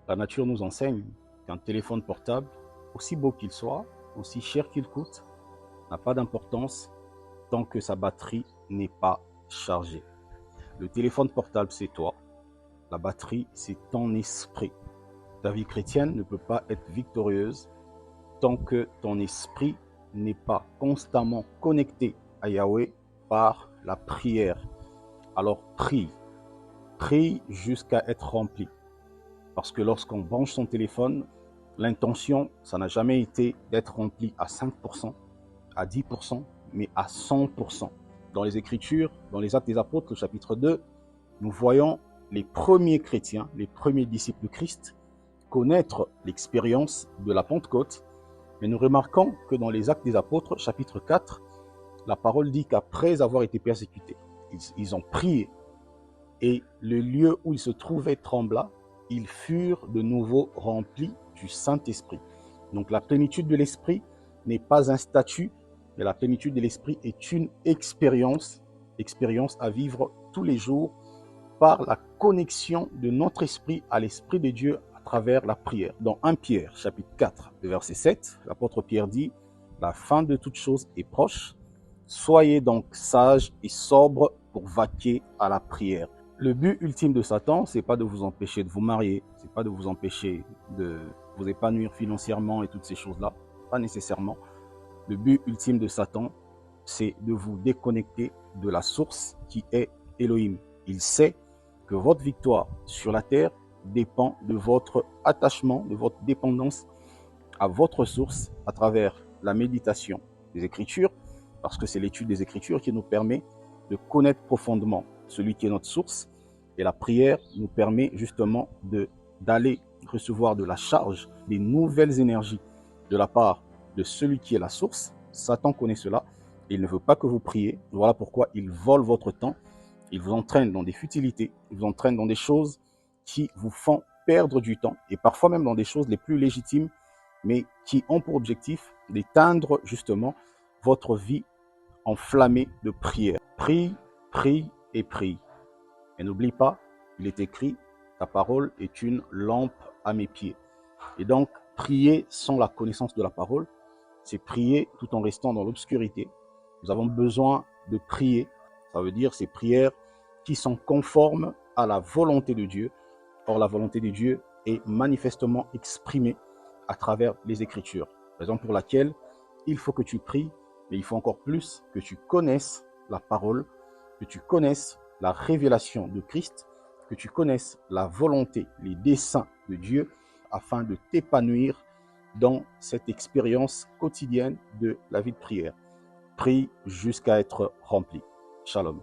La nature nous enseigne qu'un téléphone portable, aussi beau qu'il soit, aussi cher qu'il coûte, n'a pas d'importance tant que sa batterie n'est pas chargée. Le téléphone portable, c'est toi. La batterie, c'est ton esprit. Ta vie chrétienne ne peut pas être victorieuse tant que ton esprit n'est pas constamment connecté à Yahweh par la prière. Alors prie, prie jusqu'à être rempli. Parce que lorsqu'on branche son téléphone, l'intention, ça n'a jamais été d'être rempli à 5%, à 10%, mais à 100%. Dans les Écritures, dans les Actes des Apôtres, le chapitre 2, nous voyons les premiers chrétiens, les premiers disciples de Christ, connaître l'expérience de la Pentecôte. Mais nous remarquons que dans les Actes des Apôtres, chapitre 4, la parole dit qu'après avoir été persécutés, ils ont prié et le lieu où ils se trouvaient trembla, ils furent de nouveau remplis du Saint-Esprit. Donc la plénitude de l'Esprit n'est pas un statut, mais la plénitude de l'Esprit est une expérience à vivre tous les jours par la connexion de notre esprit à l'Esprit de Dieu à travers la prière. Dans 1 Pierre, chapitre 4, verset 7, l'apôtre Pierre dit « La fin de toute chose est proche. Soyez donc sages et sobres pour vaquer à la prière. » Le but ultime de Satan, c'est pas de vous empêcher de vous marier, c'est pas de vous empêcher de vous épanouir financièrement et toutes ces choses-là, pas nécessairement. Le but ultime de Satan, c'est de vous déconnecter de la source qui est Elohim. Il sait que votre victoire sur la terre dépend de votre attachement, de votre dépendance à votre source à travers la méditation des Écritures, parce que c'est l'étude des Écritures qui nous permet de connaître profondément celui qui est notre source. Et la prière nous permet justement d'aller recevoir de la charge, des nouvelles énergies de la part de celui qui est la source. Satan connaît cela. Il ne veut pas que vous priez. Voilà pourquoi il vole votre temps. Il vous entraîne dans des futilités. Il vous entraîne dans des choses qui vous font perdre du temps. Et parfois même dans des choses les plus légitimes, mais qui ont pour objectif d'éteindre justement votre vie enflammée de prière. Prie, prie et prie. Et n'oublie pas, il est écrit, ta parole est une lampe à mes pieds. Et donc, prier sans la connaissance de la parole, c'est prier tout en restant dans l'obscurité. Nous avons besoin de prier. Ça veut dire ces prières qui sont conformes à la volonté de Dieu. Or, la volonté de Dieu est manifestement exprimée à travers les Écritures. Raison pour laquelle il faut que tu pries, mais il faut encore plus que tu connaisses la parole, que tu connaisses la révélation de Christ, que tu connaisses la volonté, les desseins de Dieu, afin de t'épanouir dans cette expérience quotidienne de la vie de prière. Prie jusqu'à être rempli. Shalom.